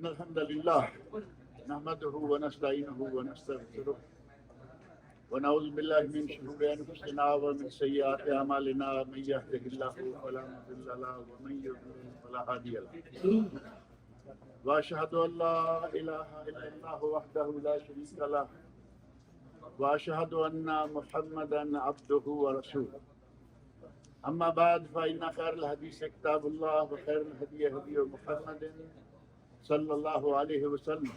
إن الحمد لله نحمده ونستعينه ونستغفره ونعوذ بالله من شرور أنفسنا ومن سيئات أعمالنا من يهده الله فلا مضل له ومن يضلل فلا هادي له وأشهد أن لا إله إلا الله وحده لا شريك له وأشهد أن محمدا عبده ورسوله أما بعد فإن خير الحديث كتاب الله وخير الهدي هدي محمد صلى الله عليه وسلم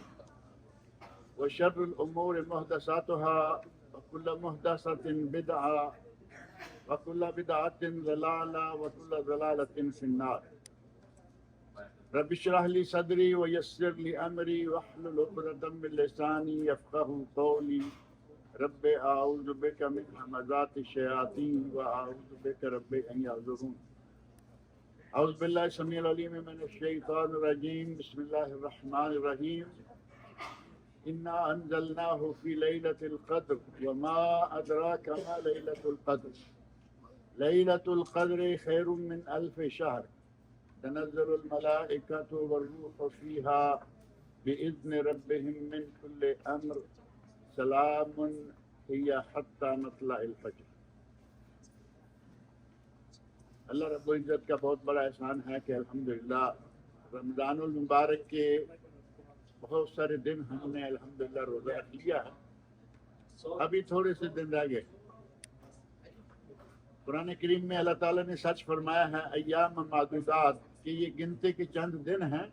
وشر الأمور محدثاتها وكل محدثة بدعة وكل بدعة ضلالة وكل ضلالة في النار رب اشرح لي صدري ويسر لي أمري واحلل عقدة من لساني يفقهوا قولي رب أعوذ بك من همزات الشياطين وأعوذ بك رب أن يحضرون أعوذ بالله السميع العليم من الشيطان الرجيم بسم الله الرحمن الرحيم إنا أنزلناه في ليلة القدر وما أدراك ما ليلة القدر ليلة القدر خير من 1000 شهر تنزل الملائكة والروح فيها بإذن ربهم من كل أمر سلام هي حتى مطلع الفجر۔ اللہ رب العزت کا بہت بڑا احسان ہے کہ الحمدللہ رمضان المبارک کے بہت سارے دن ہم نے الحمدللہ روزہ رکھ لیا ہے، ابھی تھوڑے سے دن رہ گئے۔ قرآن کریم میں اللہ تعالیٰ نے سچ فرمایا ہے ایام معدودات کہ یہ گنتے کے چند دن ہیں،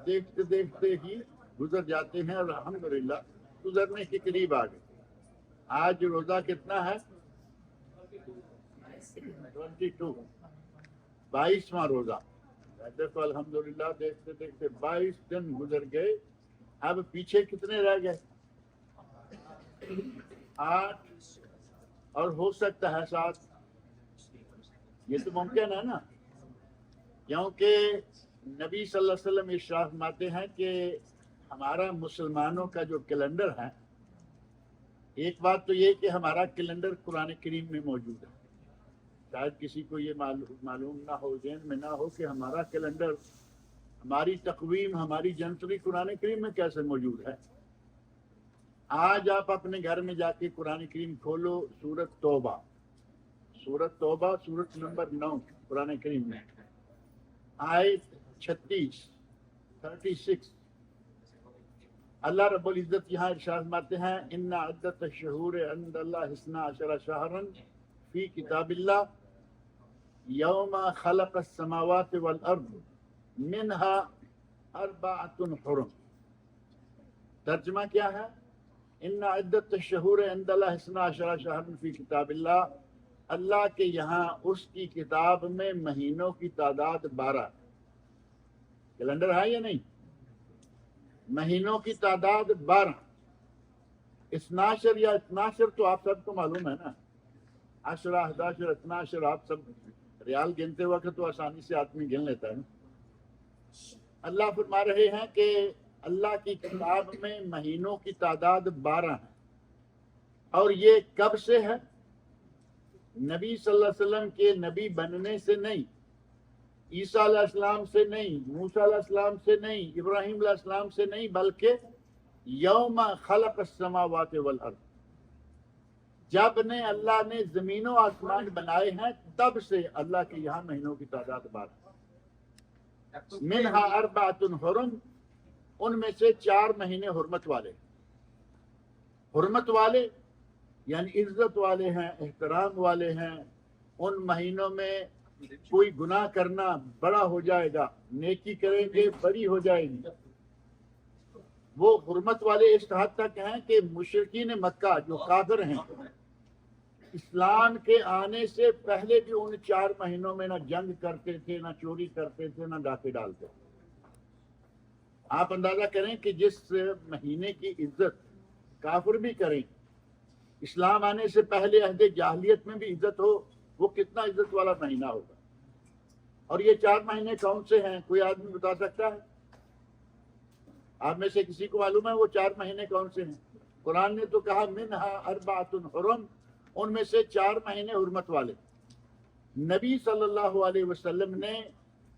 دیکھتے دیکھتے ہی گزر جاتے ہیں اور الحمدللہ گزرنے کے قریب آ گئے۔ آج روزہ کتنا ہے؟ 22واں روزہ۔ دیکھو الحمدللہ دیکھتے دیکھتے 22 دن گزر گئے، اب پیچھے کتنے رہ گئے؟ 8 اور ہو سکتا ہے 7۔ یہ تو ممکن ہے نا، کیونکہ نبی صلی اللہ علیہ وسلم ارشاد فرماتے ہیں کہ ہمارا مسلمانوں کا جو کیلنڈر ہے، ایک بات تو یہ کہ ہمارا کیلنڈر قرآن کریم میں موجود ہے، شاید کسی کو یہ معلوم نہ ہو، ذہن میں نہ ہو کہ ہمارا کیلنڈر، ہماری تقویم، ہماری جنتری قرآن کریم میں کیسے موجود ہے۔ آج آپ اپنے گھر میں جا کے قرآن کریم کھولو، سورۃ توبہ سورۃ نمبر 9 قرآن کریم میں آیت 36 اللہ رب العزت یہاں ارشاد فرماتے ہیں ان عدت الشہور عند اللہ 12 شہرا فی کتاب اللہ یوم خلق السماوات والارض منها 4 حرم۔ ترجمہ کیا ہے؟ ان عدت الشہور عند اللہ 12 شہرا فی کتاب اللہ، اللہ کے یہاں اس کی کتاب میں مہینوں کی تعداد 12۔ کیلنڈر ہے یا نہیں؟ مہینوں کی تعداد 12۔ 12 یا 12 تو آپ سب کو معلوم ہے نا، 10 11 12 آپ سب ریال گنتے وقت تو آسانی سے آدمی گن لیتا ہے نا۔ اللہ فرما رہے ہیں کہ اللہ کی کتاب میں مہینوں کی تعداد 12 ہے، اور یہ کب سے ہے؟ نبی صلی اللہ علیہ وسلم کے نبی بننے سے نہیں، عیسیٰ علیہ السلام سے نہیں، موسیٰ علیہ السلام سے نہیں، ابراہیم علیہ السلام سے نہیں، بلکہ یوم خلق السماوات والارض، جب نے اللہ نے زمین و آسمان بنائے ہیں تب سے اللہ کے یہاں مہینوں کی تعداد 12۔ منہا 4 حرم، ان میں سے 4 مہینے حرمت والے یعنی عزت والے ہیں، احترام والے ہیں۔ ان مہینوں میں کوئی گناہ کرنا بڑا ہو جائے گا، نیکی کریں گے بڑی ہو جائے گی۔ وہ حرمت والے اس حد تک ہیں کہ مشرکین مکہ جو کافر ہیں، اسلام کے آنے سے پہلے بھی ان 4 مہینوں میں نہ جنگ کرتے تھے، نہ چوری کرتے تھے، نہ ڈاکے ڈالتے تھے۔ آپ اندازہ کریں کہ جس مہینے کی عزت کافر بھی کریں، اسلام آنے سے پہلے عہد جاہلیت میں بھی عزت ہو، وہ کتنا عزت والا مہینہ ہوگا۔ اور یہ 4 مہینے کون سے ہیں؟ کوئی آدمی بتا سکتا ہے؟ آپ میں سے کسی کو معلوم ہے وہ 4 مہینے کون سے ہیں؟ قرآن نے تو کہا منہا 4 حرم، ان میں سے 4 مہینے حرمت والے۔ نبی صلی اللہ علیہ وسلم نے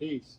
30।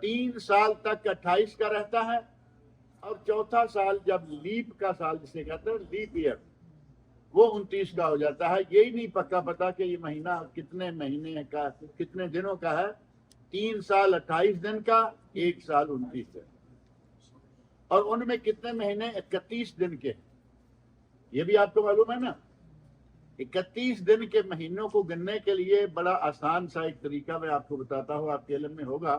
3 سال تک 28 کا رہتا ہے، اور چوتھا سال جب لیپ کا سال جسے کہتے ہیں لیپ ایئر، وہ 29 کا ہو جاتا ہے۔ یہی نہیں پکا پتا کہ یہ مہینہ کتنے مہینے کا، کتنے دنوں کا ہے۔ 3 سال 28 دن کا، 1 سال 29 دن، اور ان میں کتنے مہینے؟ 31 دن کے۔ یہ بھی آپ کو معلوم ہے نا، 31 دن کے مہینوں کو گننے کے لیے بڑا آسان سا ایک طریقہ میں آپ کو بتاتا ہوں، آپ کے علم میں ہوگا۔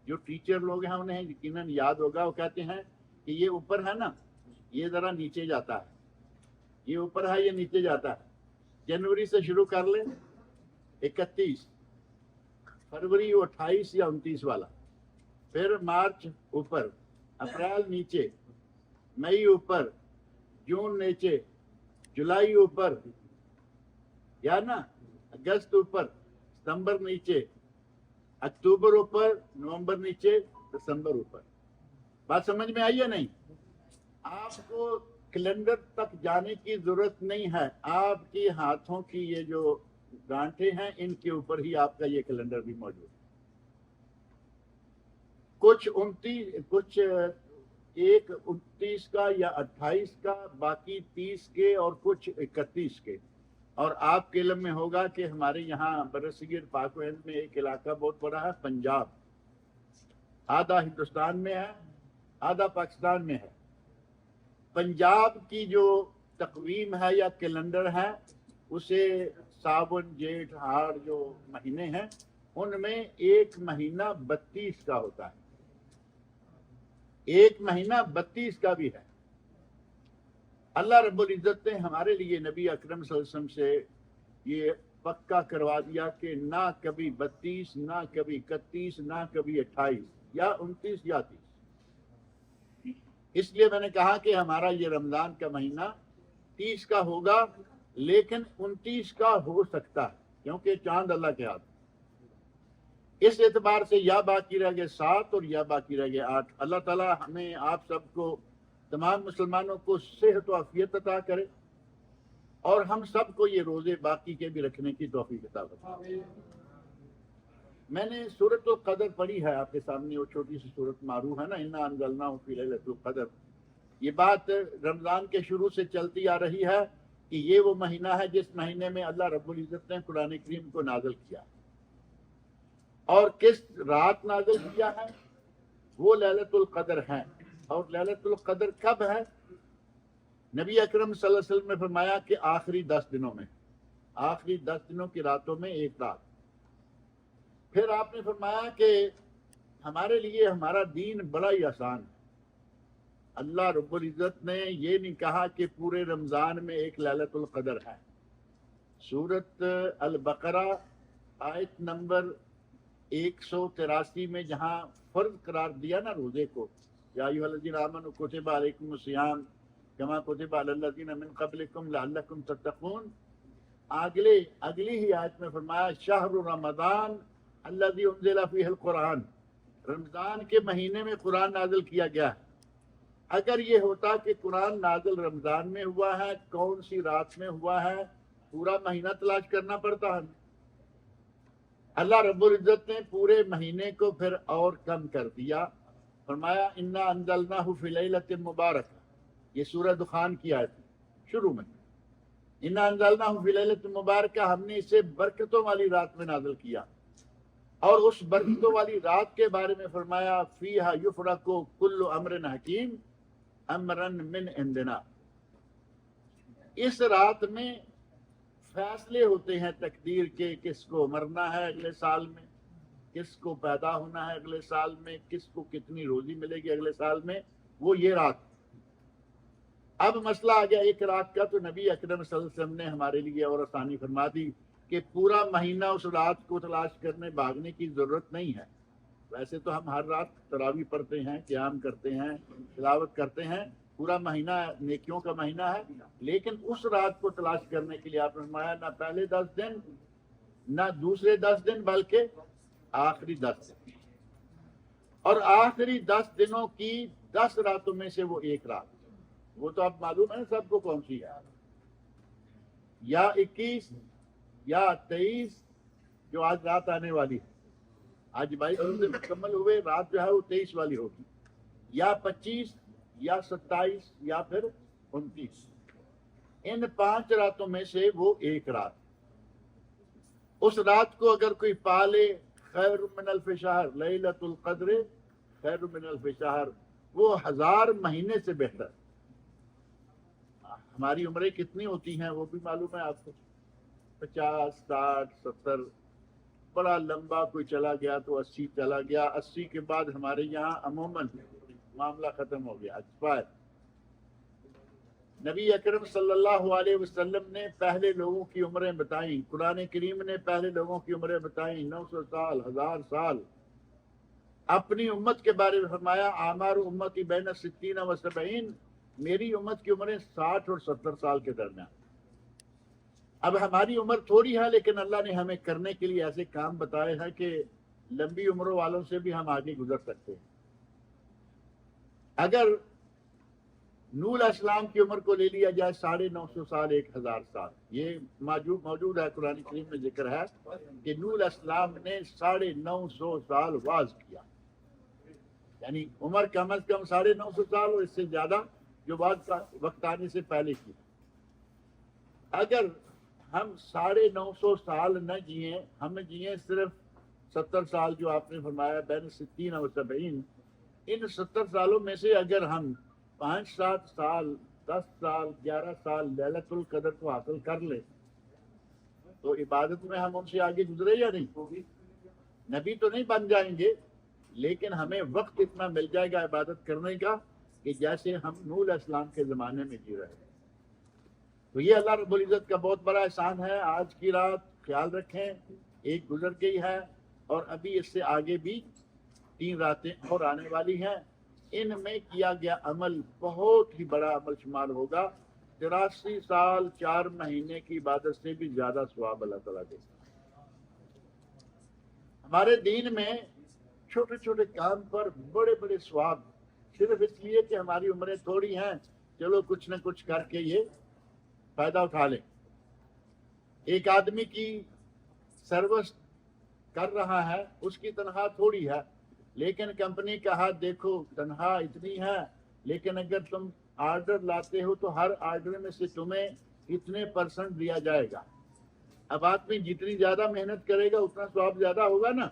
جو ٹیچر لوگ ہیں انہیں یقیناً یاد ہوگا۔ وہ کہتے ہیں کہ یہ اوپر ہے نا، یہ ذرا نیچے جاتا ہے، یہ اوپر ہے، یہ نیچے جاتا ہے۔ جنوری سے شروع کر لیں 31، فروری 28 یا 29 والا، پھر مارچ اوپر، اپریل نیچے، مئی اوپر، جون نیچے، جولائی اوپر، یا نا، اگست اوپر، ستمبر نیچے، اکتوبر اوپر، نومبر نیچے، دسمبر اوپر۔ بات سمجھ میں آئی ہے نہیں؟ آپ کو کیلنڈر تک جانے کی ضرورت نہیں ہے، آپ کے ہاتھوں کی یہ جو گانٹھیں ہیں ان کے اوپر ہی آپ کا یہ کیلنڈر بھی موجود ہے۔ کچھ 29 کا یا 28 کا، باقی 30 کے، اور کچھ 31 کے۔ اور آپ کے علم میں ہوگا کہ ہمارے یہاں برصغیر پاک و ہند میں ایک علاقہ بہت بڑا ہے، پنجاب، آدھا ہندوستان میں ہے، آدھا پاکستان میں ہے۔ پنجاب کی جو تقویم ہے یا کیلنڈر ہے، اسے ساون، جیٹھ، ہاڑ جو مہینے ہیں ان میں ایک مہینہ 32 کا ہوتا ہے، ایک مہینہ 32 کا بھی ہے۔ اللہ رب العزت نے ہمارے لیے نبی اکرم صلی اللہ علیہ وسلم سے یہ پکا کروا دیا کہ نہ کبھی 32، نہ کبھی 31، نہ کبھی 28 یا 29 یا 30۔ اس لیے میں نے کہا کہ ہمارا یہ رمضان کا مہینہ 30 کا ہوگا، لیکن 29 کا ہو سکتا ہے، کیونکہ چاند اللہ کے ہاتھ۔ اس اعتبار سے یا باقی رہ گئے 7 اور یا باقی رہ گئے 8۔ اللہ تعالی ہمیں آپ سب کو، تمام مسلمانوں کو صحت و عافیت عطا کرے، اور ہم سب کو یہ روزے باقی کے بھی رکھنے کی توفیق عطا فرمائے۔ میں نے سورۃ القدر پڑھی ہے آپ کے سامنے، وہ چھوٹی سی سورت معروف ہے نا، انا انزلناہ فی لیلۃ القدر۔ یہ بات رمضان کے شروع سے چلتی آ رہی ہے کہ یہ وہ مہینہ ہے جس مہینے میں اللہ رب العزت نے قرآن کریم کو نازل کیا، اور کس رات نازل کیا ہے؟ وہ لیلۃ القدر ہے۔ اور لیلۃ القدر کب ہے؟ نبی اکرم صلی اللہ علیہ وسلم نے فرمایا کہ آخری 10 دنوں میں، آخری 10 دنوں کی راتوں میں ایک رات۔ پھر آپ نے فرمایا کہ ہمارے لیے ہمارا دین بڑا ہی آسان ہے۔ اللہ رب العزت نے یہ نہیں کہا کہ پورے رمضان میں ایک لیلۃ القدر ہے۔ سورۃ البقرہ آیت نمبر 183 میں جہاں فرض قرار دیا نا روزے کو، یا ایھا الذین آمنوا کتب علیکم الصیام کما کتب علی الذین من قبلکم لعلکم تتقون، اگلی ہی آیت میں فرمایا شہر رمضان الذی انزل فیہ القرآن، رمضان کے مہینے میں قرآن نازل کیا گیا ہے۔ اگر یہ ہوتا کہ قرآن نازل رمضان میں ہوا ہے، کون سی رات میں ہوا ہے، پورا مہینہ تلاش کرنا پڑتا ہے۔ اللہ رب العزت نے پورے مہینے کو پھر اور کم کر دیا، فرمایا انا انزلناہ فی لیلۃ مبارکہ۔ یہ سورہ دخان کی آیت ہے شروع میں، انا انزلناہ فی لیلۃ مبارکہ، ہم نے اسے برکتوں والی رات میں نازل کیا، اور اس برکتوں والی رات کے بارے میں فرمایا فیہا یفرق کل امر حکیم امرا من عندنا، اس رات میں فیصلے ہوتے ہیں تقدیر کے، کس کو مرنا ہے اگلے سال میں، کس کو پیدا ہونا ہے اگلے سال میں، کس کو کتنی روزی ملے گی اگلے سال میں، وہ یہ رات۔ اب مسئلہ آ گیا ایک رات کا، تو نبی اکرم صلی اللہ علیہ وسلم نے ہمارے لیے اور آسانی فرما دی کہ پورا مہینہ اس رات کو تلاش کرنے بھاگنے کی ضرورت نہیں ہے۔ ویسے تو ہم ہر رات تراویح پڑھتے ہیں، قیام کرتے ہیں، تلاوت کرتے ہیں، پورا مہینہ نیکیوں کا مہینہ ہے، لیکن اس رات کو تلاش کرنے کے لیے آپ نے فرمایا نہ پہلے 10 دن نہ دوسرے 10 دن، بلکہ آخری 10 دن، اور آخری 10 دنوں کی 10 راتوں میں سے وہ ایک رات، وہ تو اب معلوم ہے سب کو کون سی ہے، یا 21 یا 23 جو آج رات آنے والی ہے۔ آج 22 روزے مکمل ہوئے، رات جو ہے وہ 23 والی ہوگی، یا 25 یا 27 یا پھر 29۔ ان 5 راتوں میں سے وہ ایک رات، اس رات کو اگر کوئی پالے، خیر من الف شہر، لیلۃ القدر خیر من الف شہر، وہ 1000 مہینے سے بہتر۔ ہماری عمریں کتنی ہوتی ہیں وہ بھی معلوم ہے آپ کو، 50 60 70، بڑا لمبا کوئی چلا گیا تو 80 چلا گیا، 80 کے بعد ہمارے یہاں عموماً معاملہ ختم ہو گیا، ایکسپائر۔ نبی اکرم صلی اللہ علیہ وسلم نے پہلے لوگوں کی عمریں بتائیں، قرآن کریم نے پہلے لوگوں کی عمریں بتائیں، 900 سال، 1000 سال۔ اپنی امت کے بارے میں فرمایا اعمار امتی بین 60 و 70، میری امت کی عمریں 60 اور 70 سال کے درمیان۔ اب ہماری عمر تھوڑی ہے، لیکن اللہ نے ہمیں کرنے کے لیے ایسے کام بتائے ہیں کہ لمبی عمروں والوں سے بھی ہم آگے گزر سکتے ہیں۔ اگر نوح علیہ السلام کی عمر کو لے لیا جائے 950 سال، 1000 سال، یہ موجود ہے قرآن کریم میں ذکر ہے کہ نوح علیہ السلام نے 950 سال واز کیا، یعنی عمر کم از کم 950 سال اور اس سے زیادہ جو وقت آنے سے پہلے کی۔ اگر ہم 950 سال نہ جئیں، ہم جئیں صرف 70 سال جو آپ نے فرمایا بین 60 و 70، ان 70 سالوں میں سے اگر ہم 5 7 سال 10 سال 11 سال لیلۃ القدر کو حاصل کر لیں تو عبادت میں ہم ان سے آگے گزرے یا نہیں؟ نبی تو نہیں بن جائیں گے، لیکن ہمیں وقت اتنا مل جائے گا عبادت کرنے کا کہ جیسے ہم نوح علیہ السلام کے زمانے میں جی رہے ہیں۔ تو یہ اللہ رب العزت کا بہت بڑا احسان ہے۔ آج کی رات خیال رکھیں، ایک گزر گئی ہے اور ابھی اس سے آگے بھی 3 راتیں اور آنے والی ہیں۔ ان میں کیا گیا عمل بہت ہی بڑا عمل شمار ہوگا، 83 سال 4 مہینے کی عبادت سے بھی زیادہ ثواب اللہ تعالیٰ دے گا۔ ہمارے دین میں چھوٹے چھوٹے کام پر بڑے بڑے ثواب، صرف اس لیے کہ ہماری عمریں تھوڑی ہیں، چلو کچھ نہ کچھ کر کے یہ فائدہ اٹھا لیں۔ ایک آدمی کی سروس کر رہا ہے، اس کی تنخواہ تھوڑی ہے، لیکن کمپنی کا ہاتھ دیکھو تنخواہ اتنی ہے، لیکن اگر تم آرڈر لاتے ہو تو ہر آرڈر میں سے تمہیں اتنے % دیا جائے گا۔ اب آدمی جتنی زیادہ محنت کرے گا اتنا ثواب زیادہ ہوگا نا۔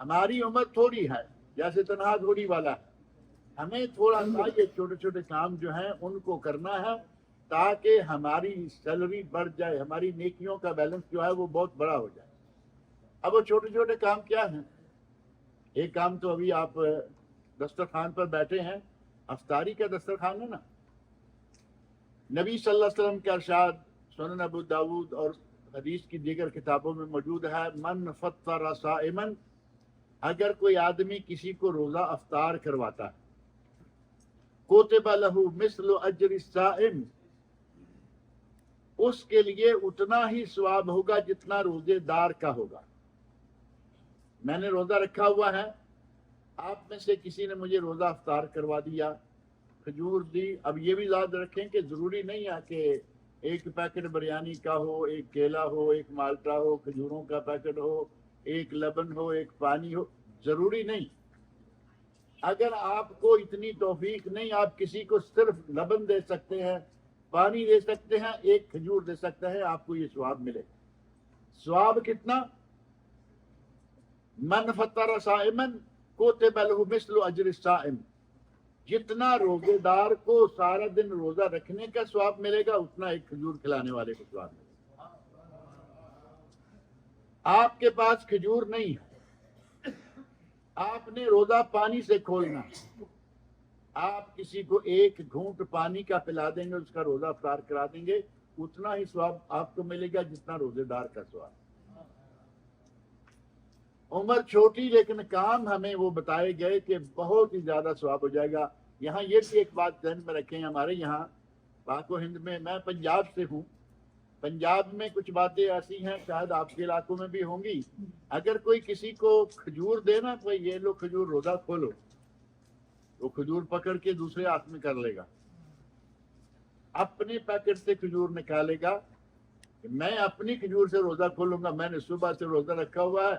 ہماری عمر تھوڑی ہے، جیسے تنخواہ تھوڑی والا ہے، ہمیں تھوڑا سا یہ چھوٹے چھوٹے کام جو ہیں ان کو کرنا ہے تاکہ ہماری سیلری بڑھ جائے، ہماری نیکیوں کا بیلنس جو ہے وہ بہت بڑا ہو جائے۔ اب وہ چھوٹے چھوٹے کام کیا ہیں؟ ایک کام تو ابھی آپ دسترخوان پر بیٹھے ہیں، افطاری کا دسترخوان ہے نا۔ نبی صلی اللہ علیہ وسلم کا ارشاد سنن ابو داود اور حدیث کی دیگر کتابوں میں موجود ہے، من فطر صائما، اگر کوئی آدمی کسی کو روزہ افطار کرواتا ہے، کتب لہ مثل اجر الصائم، اس کے لیے اتنا ہی ثواب ہوگا جتنا روزے دار کا ہوگا۔ میں نے روزہ رکھا ہوا ہے، آپ میں سے کسی نے مجھے روزہ افطار کروا دیا، کھجور دی۔ اب یہ بھی یاد رکھیں کہ ضروری نہیں ہے کہ ایک پیکٹ بریانی کا ہو، ایک کیلا ہو، ایک مالٹا ہو، کھجوروں کا پیکٹ ہو، ایک لبن ہو، ایک پانی ہو، ضروری نہیں۔ اگر آپ کو اتنی توفیق نہیں، آپ کسی کو صرف لبن دے سکتے ہیں، پانی دے سکتے ہیں، ایک کھجور دے سکتے ہیں، آپ کو یہ ثواب ملے۔ ثواب کتنا؟ من فطر صائما کتب لہ مثل اجر الصائم، جتنا روزے دار کو سارا دن روزہ رکھنے کا ثواب ملے گا اتنا ایک کھجور کھلانے والے کو ثواب ملے گا۔ آپ کے پاس کھجور نہیں ہے، آپ نے روزہ پانی سے کھولنا، آپ کسی کو ایک گھونٹ پانی کا پلا دیں گے، اس کا روزہ افطار کرا دیں گے، اتنا ہی ثواب آپ کو ملے گا جتنا روزے دار کا ثواب۔ عمر چھوٹی لیکن کام ہمیں وہ بتائے گئے کہ بہت ہی زیادہ ثواب ہو جائے گا۔ یہاں یہ بھی ایک بات ذہن میں رکھیں، ہمارے یہاں پاک و ہند میں، میں پنجاب سے ہوں، پنجاب میں کچھ باتیں ایسی ہیں شاید آپ کے علاقوں میں بھی ہوں گی، اگر کوئی کسی کو کھجور دے نا تو یہ لو کھجور روزہ کھولو، وہ کھجور پکڑ کے دوسرے ہاتھ میں کر لے گا، اپنے پیکٹ سے کھجور نکالے گا کہ میں اپنی کھجور سے روزہ کھولوں گا، میں نے صبح سے روزہ رکھا ہوا ہے،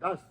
10।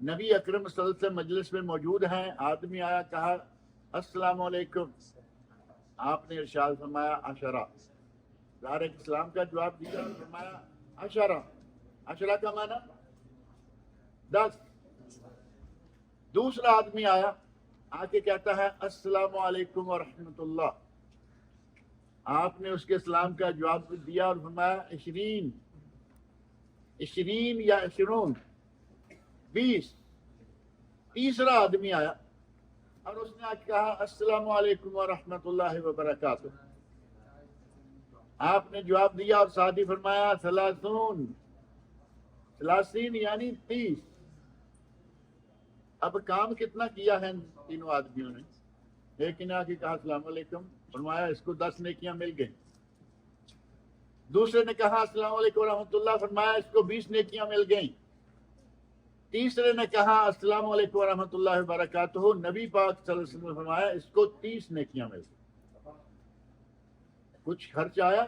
نبی اکرم صلی اللہ علیہ وسلم مجلس میں موجود ہیں، آدمی آیا، کہا السلام علیکم، آپ نے ارشاد فرمایا عشرہ، ظاہر اسلام کا جواب دیا، فرمایا عشرہ، عشرہ کا معنی 10۔ دوسرا آدمی آیا، آ کے کہتا ہے السلام علیکم ورحمۃ اللہ، آپ نے اس کے اسلام کا جواب دیا اور فرمایا 20، 20 یا 20، 20۔ تیسرا آدمی آیا اور اس نے کہا السلام علیکم ورحمۃ اللہ وبرکاتہ، آپ نے جواب دیا اور ساتھ ہی فرمایا 30، 30 یعنی 30۔ اب کام کتنا کیا ہے ان تینوں آدمیوں نے؟ ایک نے آ کے کہا السلام علیکم، فرمایا اس کو 10 نیکیاں مل گئیں۔ دوسرے نے کہا السلام علیکم ورحمۃ اللہ، فرمایا اس کو 20 نیکیاں مل گئیں۔ تیسرے نے کہا السلام علیکم ورحمۃ اللہ وبرکاتہ، نبی پاک صلی اللہ علیہ وسلم نے فرمایا اس کو 30 نیکیاں مل گئیں۔ کچھ خرچ آیا؟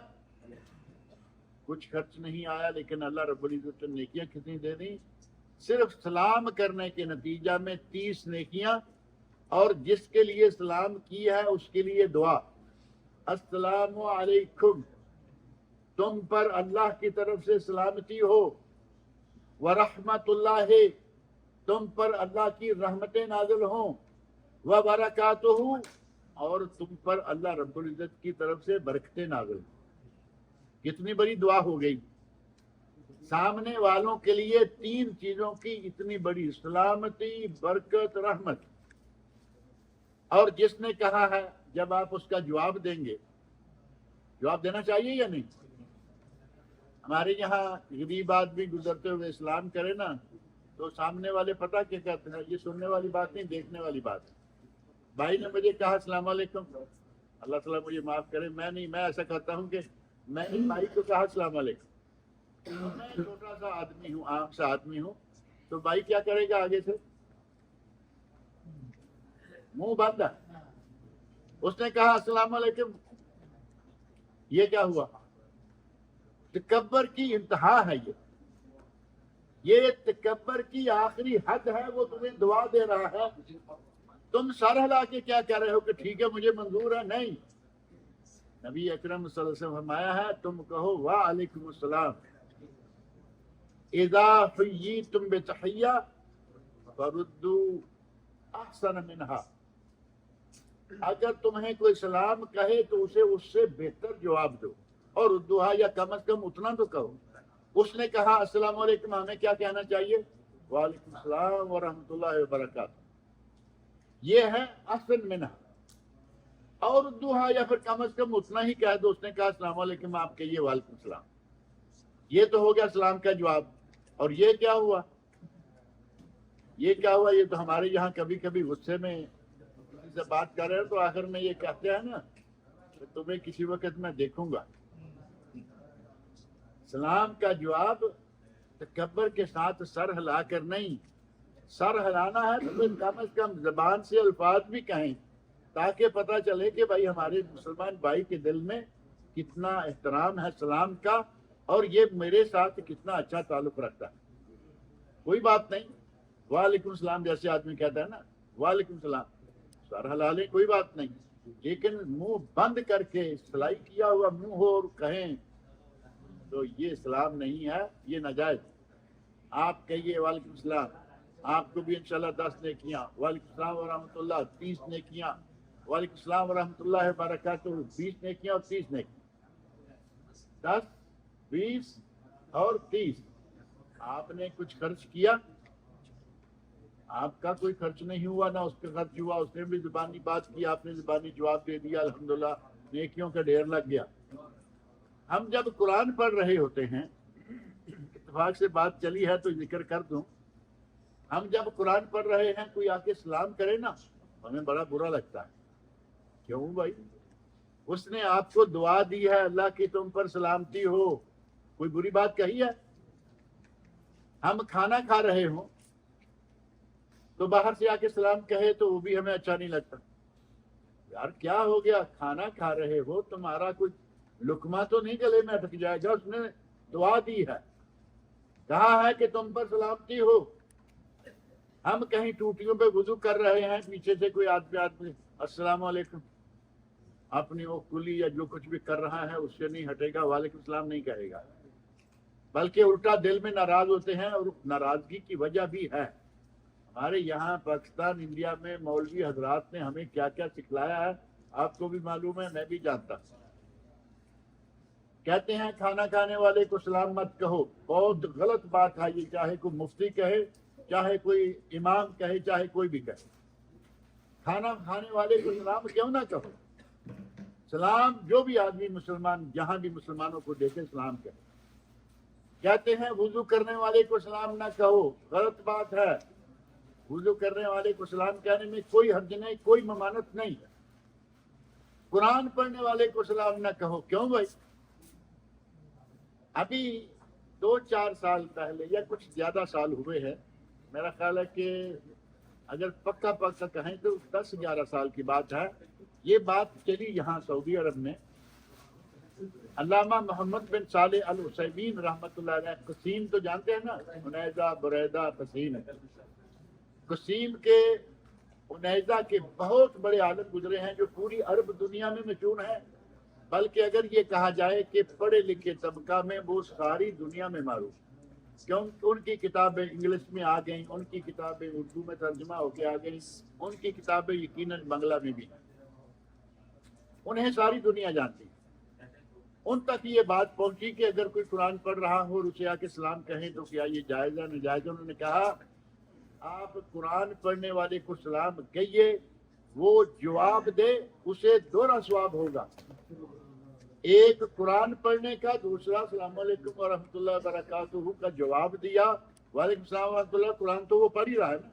کچھ خرچ نہیں آیا، لیکن اللہ رب العزت نے نیکیاں کتنی دے دیں؟ صرف سلام کرنے کے نتیجہ میں 30 نیکیاں، اور جس کے لیے سلام کی ہے اس کے لیے دعا، السلام علیکم، تم پر اللہ کی طرف سے سلامتی ہو، ورحمت اللہ، تم پر اللہ کی رحمتیں نازل ہوں، وبرکاتہ، اور تم پر اللہ رب العزت کی طرف سے برکتیں نازل ہوں۔ کتنی بڑی دعا ہو گئی! سامنے والوں کے لیے 3 چیزوں کی اتنی بڑی سلامتی، برکت، رحمت۔ اور جس نے کہا ہے جب آپ اس کا جواب دیں گے، جواب دینا چاہیے یا نہیں؟ ہمارے یہاں غریب آدمی گزرتے ہوئے اسلام کرے نا تو سامنے والے پتہ کیا کہتے ہیں؟ یہ سننے والی بات نہیں، دیکھنے والی بات ہے۔ بھائی نے مجھے کہا السلام علیکم، اللہ تعالیٰ مجھے معاف کرے، میں ایسا کرتا ہوں کہ میں نے بھائی کو کہا السلام علیکم، میں چھوٹا سا آدمی ہوں، عام سا آدمی ہوں، تو بھائی کیا کرے گا؟ آگے سے منہ باندھا۔ اس نے کہا السلام علیکم، یہ کیا ہوا؟ تکبر کی انتہا ہے، یہ تکبر کی آخری حد ہے۔ وہ تمہیں دعا دے رہا ہے، تم سر ہلا کے کیا کہہ رہے ہو کہ ٹھیک ہے مجھے منظور ہے؟ نہیں، نبی اکرم صلی اللہ علیہ وسلم فرمایا ہے تم کہو وعلیکم السلام، اذا حییتم بتحیہ فردوا احسن منہا، اگر تمہیں کوئی سلام کہے تو اسے اس سے بہتر جواب دو، اور ردوہا، یا کم از کم اتنا تو کہو۔ اس نے کہا السلام علیکم، ہمیں کیا کہنا چاہیے؟ وعلیکم السلام ورحمۃ اللہ وبرکاتہ، یہ ہے احسن منہا۔ اور ردوہا، یا پھر کم از کم اتنا ہی کہہ دو۔ اس نے کہا السلام علیکم، آپ کہیے وعلیکم السلام، یہ تو ہو گیا سلام کا جواب۔ اور یہ کیا ہوا؟ یہ کیا ہوا؟ یہ تو ہمارے یہاں کبھی کبھی غصے میں کسی سے بات کر رہے ہیں تو آخر میں یہ کہتے ہیں نا کہ تمہیں کسی وقت میں دیکھوں گا۔ سلام کا جواب تکبر کے ساتھ سر ہلا کر نہیں، سر ہلانا ہے تو پھر کم از کم زبان سے الفاظ بھی کہیں تاکہ پتہ چلے کہ بھائی ہمارے مسلمان بھائی کے دل میں کتنا احترام ہے سلام کا، اور یہ میرے ساتھ کتنا اچھا تعلق رکھتا ہے۔ کوئی بات نہیں، وعلیکم السلام جیسے آدمی کہتا ہے نا وعلیکم السلام، سر ہلا لیں، کوئی بات نہیں، لیکن منہ بند کر کے سلائی کیا ہوا منہ ہو اور کہیں تو یہ اسلام نہیں ہے، یہ ناجائز۔ آپ کہیے وعلیکم السلام، آپ کو بھی انشاءاللہ 10 نیکیاں، وعلیکم السلام ورحمۃ اللہ 30 نیکیاں، وعلیکم السلام ورحمۃ اللہ وبرکاتہ 20 نیکیاں اور 30 نیکیاں، 10، 20 اور 30۔ آپ نے کچھ خرچ کیا؟ آپ کا کوئی خرچ نہیں ہوا، نہ اس کا خرچ ہوا، اس نے بھی زبانی بات کی، آپ نے زبانی جواب دے دیا، الحمدللہ نیکیوں کا ڈھیر لگ گیا۔ ہم جب قرآن پڑھ رہے ہوتے ہیں، اتفاق سے بات چلی ہے تو ذکر کر دوں، ہم جب قرآن پڑھ رہے ہیں کوئی آ کے سلام کرے نا ہمیں بڑا برا لگتا ہے۔ کیوں بھائی؟ اس نے آپ کو دعا دی ہے اللہ کی تم پر سلامتی ہو، کوئی بری بات کہی ہے؟ ہم کھانا کھا رہے ہوں تو باہر سے آ کے سلام کہے تو وہ بھی ہمیں اچھا نہیں لگتا۔ یار کیا ہو گیا؟ کھانا کھا رہے ہو، تمہارا کچھ لقمہ تو نہیں گلے میں اٹک جائے گا؟ اس نے دعا دی ہے، کہا ہے کہ تم پر سلامتی ہو، ہم کہیں ٹوٹیوں پہ وضو کر رہے ہیں، پیچھے سے کوئی آدمی السلام علیکم، اپنی وہ کلی یا جو کچھ بھی کر رہا ہے اس سے نہیں ہٹے گا، وعلیکم السلام نہیں کہے گا، بلکہ الٹا دل میں ناراض ہوتے ہیں، اور ناراضگی کی وجہ بھی ہے۔ ہمارے یہاں پاکستان انڈیا میں مولوی حضرات نے ہمیں کیا کیا سکھلایا ہے آپ کو بھی معلوم ہے، میں بھی جانتا ہوں۔ کہتے ہیں کھانا کھانے والے کو سلام مت کہو، بہت غلط بات ہے یہ، چاہے کوئی مفتی کہے، چاہے کوئی امام کہے، چاہے کوئی بھی کہے، کھانا کھانے والے کو سلام کیوں نہ کہو؟ سلام جو بھی آدمی مسلمان جہاں بھی مسلمانوں کو دیکھے سلام کہے۔ کہتے ہیں وضو کرنے والے کو سلام نہ کہو، غلط بات ہے، وضو کرنے والے کو سلام کہنے میں کوئی حرج نہیں، کوئی ممانعت نہیں ہے۔ قرآن پڑھنے والے کو سلام نہ کہو، کیوں بھائی؟ ابھی 2-4 سال پہلے یا کچھ زیادہ سال ہوئے ہیں، میرا خیال ہے کہ اگر پکا کہیں تو 10-11 سال کی بات ہے، یہ بات چلی یہاں سعودی عرب میں۔ علامہ محمد بن صالح العثیمین رحمۃ اللہ علیہ، قسیم تو جانتے ہیں نا، عنیزہ بریدہ قسیم، قسیم کے عنیزہ کے بہت بڑے عالم گزرے ہیں جو پوری عرب دنیا میں مشہور ہیں، بلکہ اگر یہ کہا جائے کہ پڑھے لکھے طبقہ میں وہ ساری دنیا میں معروف، کیوں ان کی کتابیں انگلش میں آ گئیں، ان کی کتابیں اردو میں ترجمہ ہو کے آ گئیں، ان کی کتابیں یقیناً بنگلہ میں بھی ہیں، انہیں ساری دنیا جانتی ہے۔ ان تک یہ بات پہنچی کہ اگر کوئی قرآن پڑھ رہا ہو اور اسے آ کے سلام کہیں تو کیا یہ جائز ہے ناجائز ہے؟ انہوں نے کہا آپ قرآن پڑھنے والے کو سلام کہیے، وہ جواب دے اسے 2 ثواب ہوگا، ایک قرآن پڑھنے کا، دوسرا السلام علیکم ورحمۃ اللہ وبرکاتہ کا جواب دیا، وعلیکم السلام ورحمۃ اللہ، قرآن تو وہ پڑھ ہی رہا ہے نا۔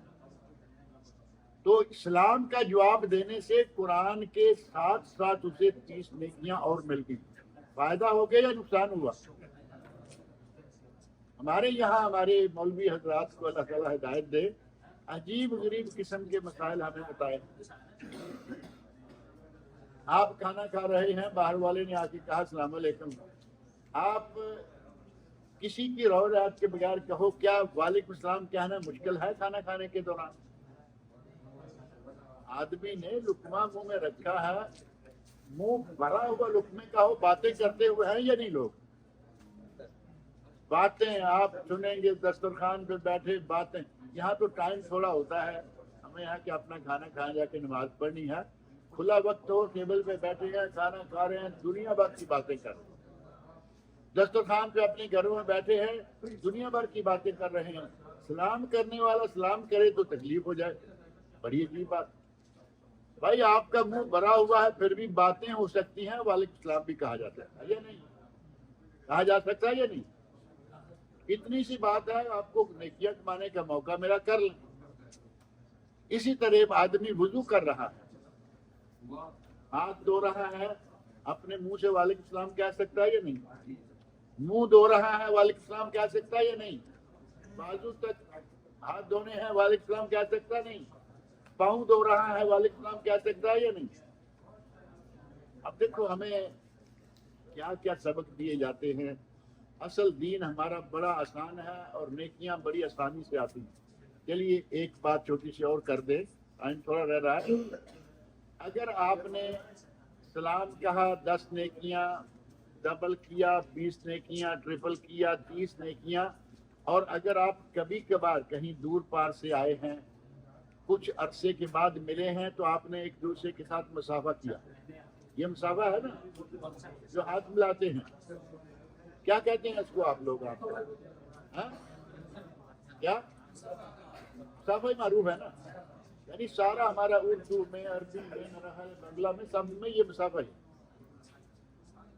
تو اسلام کا جواب دینے سے قرآن کے ساتھ ساتھ اسے 30 نیکیاں اور مل گئی۔ فائدہ ہو گیا یا نقصان ہوا؟ ہمارے یہاں ہمارے مولوی حضرات کو اللہ تعالیٰ ہدایت دے، عجیب غریب قسم کے مسائل ہمیں بتائے۔ آپ کھانا کھا رہے ہیں، باہر والے نے آ کے کہا السلام علیکم، آپ کسی کی رو رعایت کے بغیر کہو، کیا وعلیکم السلام کہنا مشکل ہے کھانا کھانے کے دوران؟ آدمی نے لقمہ منہ میں رکھا ہے، منہ بھرا ہوا لقمے کا ہو، باتیں کرتے ہوئے ہیں یا نہیں؟ لوگ باتیں آپ سنیں گے، دسترخوان پہ بیٹھے باتیں، یہاں تو ٹائم تھوڑا ہوتا ہے، ہمیں یہاں کہ اپنا کھانا کھانے جا کے نماز پڑھنی ہے، کھلا وقت ہو، ٹیبل پہ بیٹھے ہیں، کھانا کھا رہے ہیں، دنیا بھر کی باتیں کر رہے ہیں، دسترخوان پہ اپنے گھروں میں بیٹھے ہیں، دنیا بھر کی باتیں کر رہے ہیں۔ سلام کرنے والا سلام کرے تو تکلیف ہو جائے، بڑی عجیب بات۔ بھائی آپ کا منہ بھرا ہوا ہے پھر بھی باتیں ہو سکتی ہیں، وعلیکم السلام بھی کہا جاتا ہے یا نہیں؟ کہا جا سکتا ہے یا نہیں؟ اتنی سی بات ہے، آپ کو نیکیاں کمانے کا موقع ملا، کر لیں۔ اسی طرح آدمی وضو کر رہا ہے، ہاتھ دھو رہا ہے، اپنے منہ سے وعلیکم السلام کہہ سکتا ہے یا نہیں؟ منہ دھو رہا ہے، وعلیکم السلام کہہ سکتا ہے یا نہیں؟ بازو تک ہاتھ دھونے ہیں، وعلیکم السلام کہہ سکتا نہیں؟ پاؤں دھو رہا ہے، وعلیکم السلام کہہ سکتا ہے یا نہیں؟ اب دیکھو ہمیں کیا کیا سبق دیے جاتے ہیں۔ اصل دین ہمارا بڑا آسان ہے اور نیکیاں بڑی آسانی سے آتی ہیں۔ چلیے ایک بات چھوٹی سی اور کر دیں، ٹائم تھوڑا رہ رہا ہے۔ اگر آپ نے سلام کہا 10 نیکیاں، ڈبل کیا 20 نیکیاں، ٹرپل کیا 30 نیکیاں، اور اگر آپ کبھی کبھار کہیں دور پار سے آئے ہیں، کچھ عرصے کے بعد ملے ہیں، تو آپ نے ایک دوسرے کے ساتھ مسافہ کیا، یہ مسافہ ہے نا، جو ہاتھ ملاتے ہیں، کیا کہتے ہیں اس کو آپ لوگ؟ آپ کیا مسافہ ہی معروف ہے نا، یعنی سارا ہمارا اردو میں، عربی میں، بنگلہ میں، سب میں یہ مسافہ ہے۔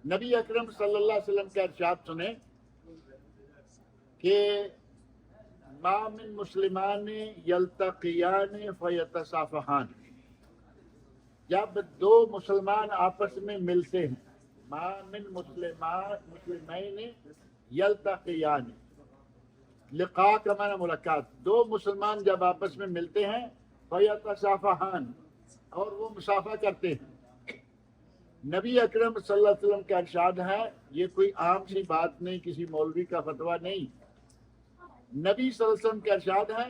نبی اکرم صلی اللہ علیہ وسلم کا ارشاد سنیں کہ ما من مسلمان یلتقیان فیتصافحان، جب 2 مسلمان آپس میں ملتے ہیں، ما من مسلمین یلتقیان، لقاء کا معنی ملاقات، 2 مسلمان جب آپس میں ملتے ہیں، فیتصافحان، اور وہ مصافحہ کرتے ہیں۔ نبی اکرم صلی اللہ علیہ وسلم کا ارشاد ہے، یہ کوئی عام سی بات نہیں، کسی مولوی کا فتویٰ نہیں، نبی صلی اللہ علیہ وسلم کا ارشاد ہے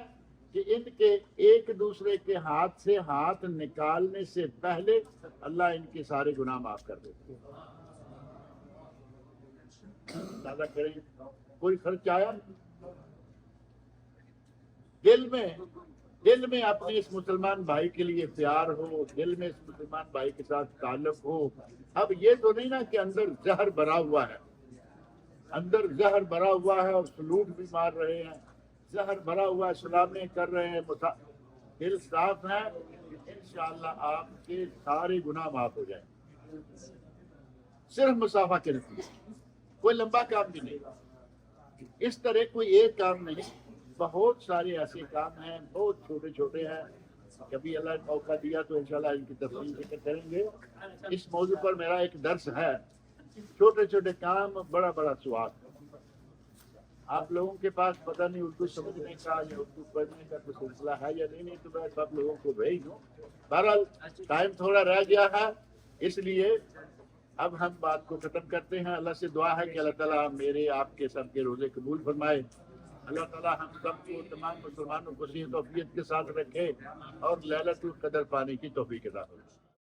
کہ ان کے ایک دوسرے کے ہاتھ سے ہاتھ نکالنے سے پہلے اللہ ان کے سارے گناہ معاف کر دیتے ہیں۔ اندازہ کریں کوئی خرچ آیا دل میں اپنے اس مسلمان بھائی کے لیے پیار ہو، دل میں اس مسلمان بھائی کے ساتھ تعلق ہو۔ اب یہ تو نہیں نا کہ اندر زہر بھرا ہوا ہے، اندر زہر بھرا ہوا ہے اور سلوٹ بھی مار رہے ہیں، زہر بھرا ہوا ہے، سلامیں کر رہے ہیں، دل صاف ہے، انشاءاللہ آپ کے سارے گناہ معاف ہو جائیں۔ صرف مسافہ کے نتیجے، کوئی لمبا کام بھی نہیں، اس طرح کوئی ایک کام نہیں، بہت سارے ایسے کام ہیں، بہت چھوٹے چھوٹے ہیں۔ کبھی اللہ نے موقع دیا تو انشاءاللہ ان کی تفصیل ذکر کریں گے۔ اس موضوع پر میرا ایک درس ہے، چھوٹے چھوٹے کام بڑا بڑا ثواب۔ آپ لوگوں کے پاس پتہ نہیں اردو سمجھنے کا یا اردو پڑھنے کا کوئی سلسلہ ہے یا نہیں تو میں سب لوگوں کو بھیج دوں۔ بہرحال ٹائم تھوڑا رہ گیا ہے، اس لیے اب ہم بات کو ختم کرتے ہیں۔ اللہ سے دعا ہے کہ اللہ تعالیٰ میرے آپ کے سب کے روزے قبول فرمائے۔ اللہ تعالیٰ ہم سب کو، تمام مسلمانوں کو صحت و عافیت کے ساتھ رکھے اور ليلة القدر پانے کی توفیق عطا فرمائے۔